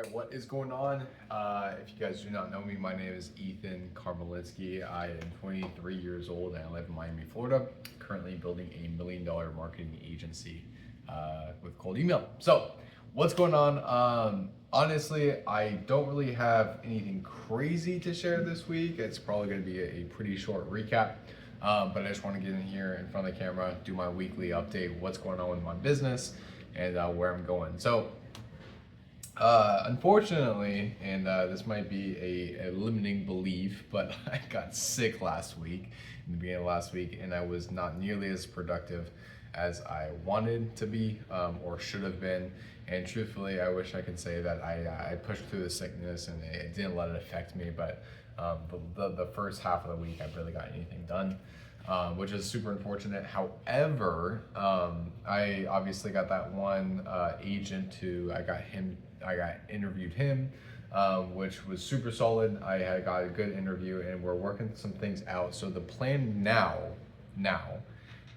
right, what is going on? If you guys do not know me, my name is Ethan Karmalinsky. I am 23 years old and I live in Miami, Florida. Currently building a $1 million marketing agency with cold email. So, what's going on? Honestly, I don't really have anything crazy to share this week. It's probably going to be a pretty short recap. But I just want to get in here in front of the camera, do my weekly update, what's going on with my business, and where I'm going. So, unfortunately, and this might be a limiting belief, but I got sick last week, in the beginning of last week, and I was not nearly as productive as I wanted to be or should have been. And truthfully, I wish I could say that I pushed through the sickness and it didn't let it affect me, but the first half of the week, I barely got anything done. Which is super unfortunate. However, I obviously got that one agent who I got interviewed him, which was super solid. I had got a good interview and we're working some things out. So the plan now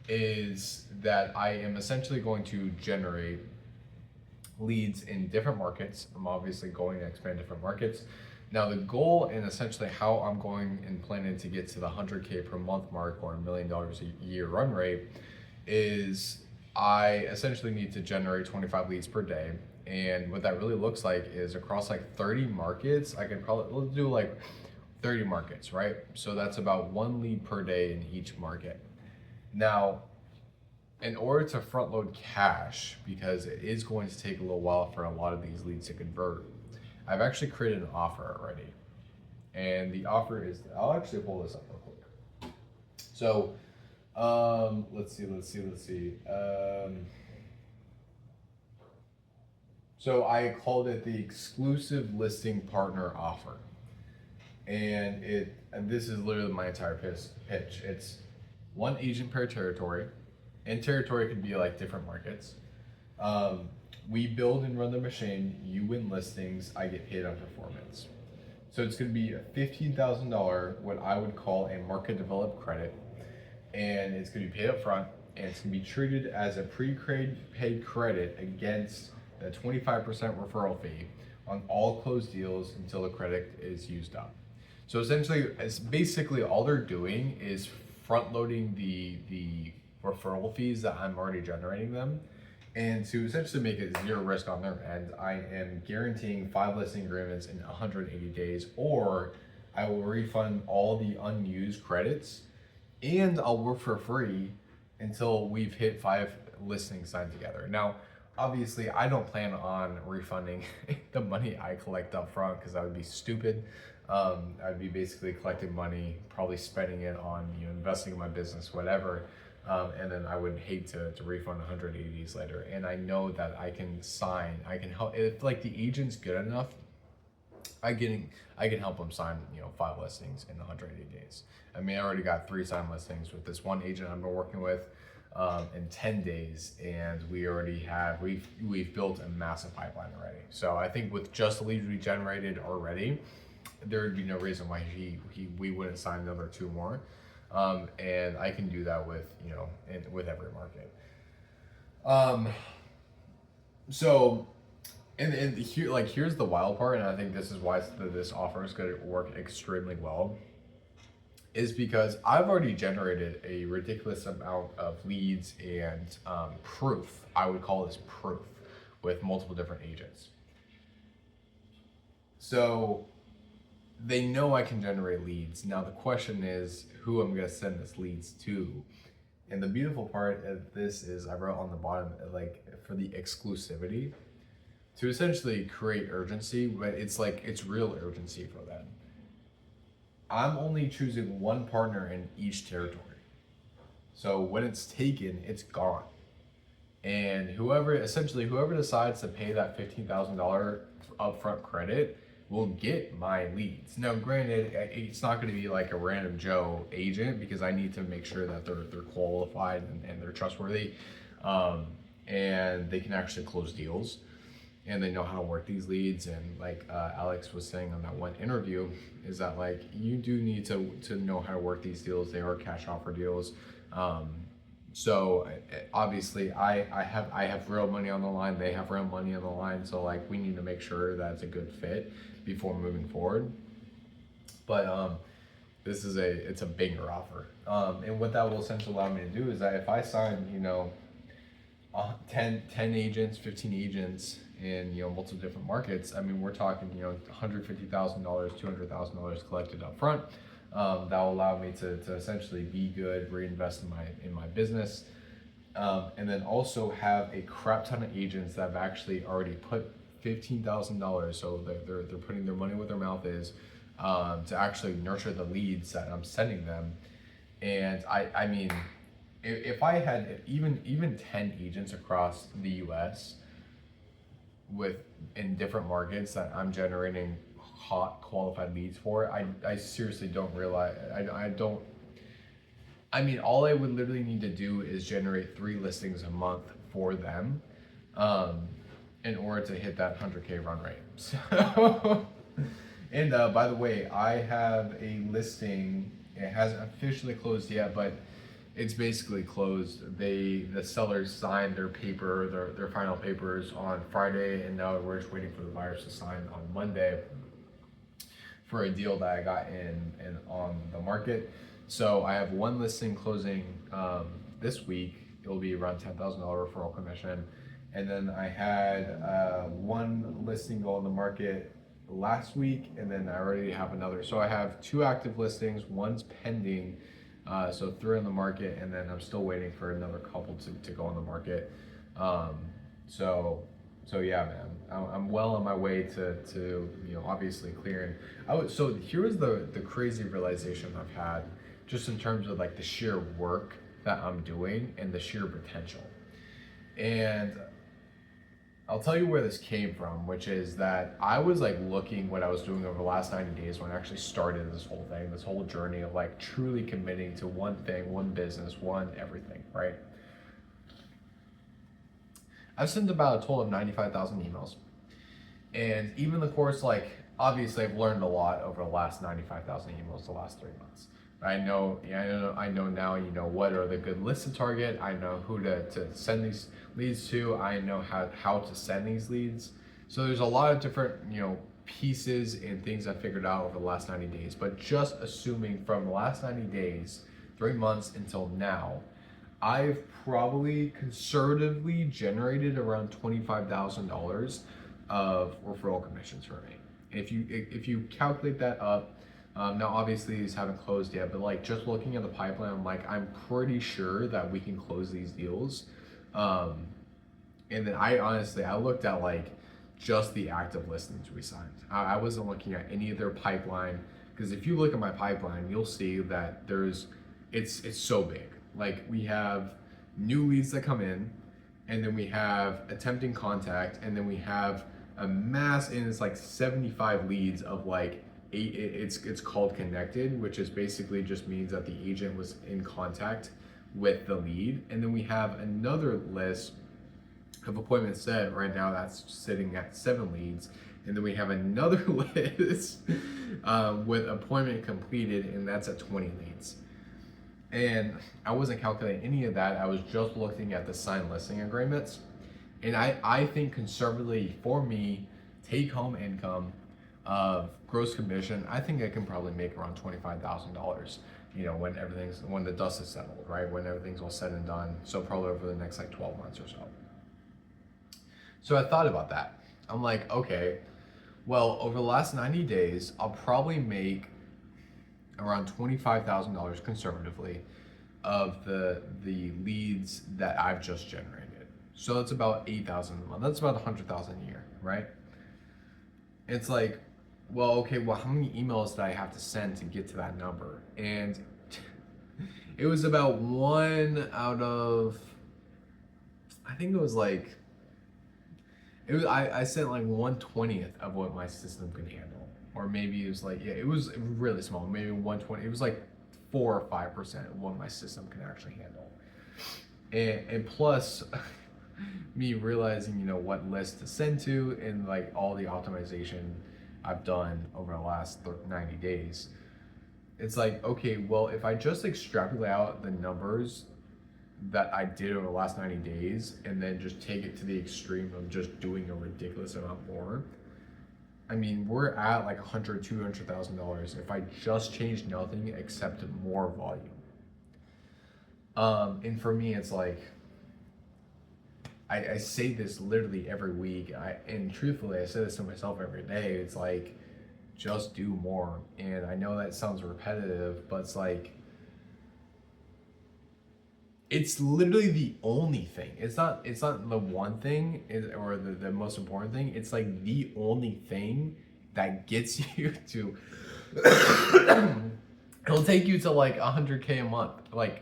is that I am essentially going to generate leads in different markets. I'm obviously going to expand different markets. Now the goal and essentially how I'm going and planning to get to the 100K per month mark or $1 million a year run rate is I essentially need to generate 25 leads per day. And what that really looks like is across like 30 markets, I can probably, let's do like 30 markets, right? So that's about 1 lead per day in each market. Now, in order to front load cash, because it is going to take a little while for a lot of these leads to convert, I've actually created an offer already. And the offer is, I'll actually pull this up real quick. So, let's see. So I called it the exclusive listing partner offer. And this is literally my entire pitch. It's one agent per territory. And territory could be like different markets. We build and run the machine, you win listings, I get paid on performance. So it's gonna be a $15,000, what I would call a market developed credit. And it's gonna be paid up front, and it's gonna be treated as a pre-paid credit against the 25% referral fee on all closed deals until the credit is used up. So essentially, it's basically all they're doing is front loading the referral fees that I'm already generating them. And to essentially make it zero risk on their end, I am guaranteeing 5 listing agreements in 180 days, or I will refund all the unused credits and I'll work for free until we've hit 5 listings signed together. Now, obviously, I don't plan on refunding the money I collect up front because that would be stupid. I'd be basically collecting money, probably spending it on investing in my business, whatever. And then I would hate to refund 180 days later. And I know that I can help if like the agent's good enough. I can help them sign 5 listings in 180 days. I mean, I already got 3 signed listings with this one agent I've been working with in 10 days, and we've built a massive pipeline already. So I think with just the leads we generated already, there would be no reason why we wouldn't sign another 2 more. And I can do that with with every market. So, and here's the wild part, and I think this is why this offer is going to work extremely well, is because I've already generated a ridiculous amount of leads and proof. I would call this proof with multiple different agents. So they know I can generate leads. Now the question is who I'm gonna send this leads to. And the beautiful part of this is I wrote on the bottom, like for the exclusivity, to essentially create urgency, but it's real urgency for them. I'm only choosing one partner in each territory. So when it's taken, it's gone. And whoever decides to pay that $15,000 upfront credit will get my leads. Now, granted, it's not going to be like a random Joe agent because I need to make sure that they're qualified and they're trustworthy, and they can actually close deals, and they know how to work these leads. And like Alex was saying on that one interview, is that like you do need to know how to work these deals. They are cash offer deals. So obviously I have real money on the line, they have real money on the line, so like we need to make sure that it's a good fit before moving forward. But this is it's a bigger offer. And what that will essentially allow me to do is that if I sign, 10 agents, 15 agents in, multiple different markets, I mean, we're talking, $150,000, $200,000 collected up front. That will allow me to essentially be good, reinvest in my business, and then also have a crap ton of agents that have actually already put $15,000. So they're putting their money where their mouth is, to actually nurture the leads that I'm sending them. And I mean, if I had even 10 agents across the U.S. in different markets that I'm generating hot qualified leads for, I seriously don't realize, I mean, all I would literally need to do is generate 3 listings a month for them, in order to hit that 100K run rate. So, and by the way, I have a listing. It hasn't officially closed yet, but it's basically closed. The sellers signed their final papers on Friday, and now we're just waiting for the buyers to sign on Monday for a deal that I got in on the market. So I have one listing closing this week. It'll be around $10,000 referral commission, and then I had one listing go on the market last week, and then I already have another. So I have 2 active listings. One's pending, so 3 on the market, and then I'm still waiting for another couple to go on the market. So yeah, man, I'm well on my way to obviously clearing. So here was the crazy realization I've had, just in terms of like the sheer work that I'm doing and the sheer potential. And I'll tell you where this came from, which is that I was like looking what I was doing over the last 90 days when I actually started this whole thing, this whole journey of like truly committing to one thing, one business, one everything, right? I've sent about a total of 95,000 emails. And even the course, like, obviously I've learned a lot over the last 95,000 emails the last 3 months. I know now, what are the good lists to target. I know who to send these leads to. I know how to send these leads. So there's a lot of different, pieces and things I figured out over the last 90 days. But just assuming from the last 90 days, 3 months until now, I've probably conservatively generated around $25,000 of referral commissions for me. If you calculate that up, now obviously these haven't closed yet, but like just looking at the pipeline, I'm pretty sure that we can close these deals. And then I looked at like just the active listings we signed. I wasn't looking at any of their pipeline, because if you look at my pipeline, you'll see that it's so big. Like we have new leads that come in, and then we have attempting contact, and then we have a mass, and it's like 75 leads of like 8. It's called connected, which is basically just means that the agent was in contact with the lead. And then we have another list of appointments set right now that's sitting at 7 leads. And then we have another list with appointment completed, and that's at 20 leads. And I wasn't calculating any of that. I was just looking at the signed listing agreements. And I think conservatively for me, take home income of gross commission, I think I can probably make around $25,000, when the dust is settled, right? When everything's all said and done. So probably over the next like 12 months or so. So I thought about that. I'm like, okay, well, over the last 90 days, I'll probably make around $25,000 conservatively of the leads that I've just generated. So that's about 8,000 a month. That's about 100,000 a year, right? It's like, well, okay, well, how many emails did I have to send to get to that number? And it was about 1 out of, I think it was like, I sent like 1/20th of what my system could handle. Or maybe it was like, yeah, it was really small, maybe 1/20. It was like 4 or 5% of what my system can actually handle. And plus, me realizing, what list to send to, and like all the optimization I've done over the last 90 days. It's like, okay, well, if I just extrapolate out the numbers that I did over the last 90 days and then just take it to the extreme of just doing a ridiculous amount more. I mean, we're at like $100,000-$200,000 if I just change nothing except more volume. And for me, it's like, I say this literally every week, and truthfully, I say this to myself every day. It's like, just do more. And I know that sounds repetitive, but it's like, it's literally the only thing. It's not the one thing or the most important thing. It's like the only thing that gets you to it'll take you to like 100K a month. Like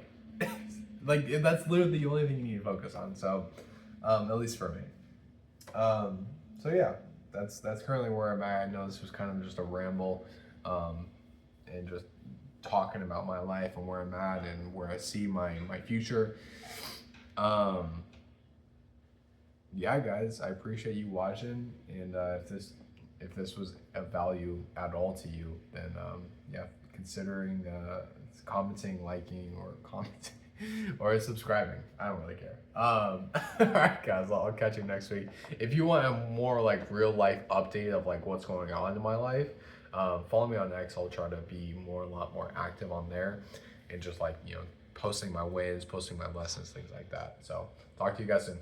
that's literally the only thing you need to focus on. So at least for me. So yeah, that's currently where I'm at. I know this was kind of just a ramble, and just talking about my life and where I'm at and where I see my future. Yeah, guys, I appreciate you watching, and if this was of value at all to you, then yeah, considering commenting, liking, or commenting or subscribing. I don't really care. All right, guys, I'll catch you next week. If you want a more like real life update of like what's going on in my life, follow me on X. I'll try to be a lot more active on there, and just like, posting my wins, posting my lessons, things like that. So talk to you guys soon.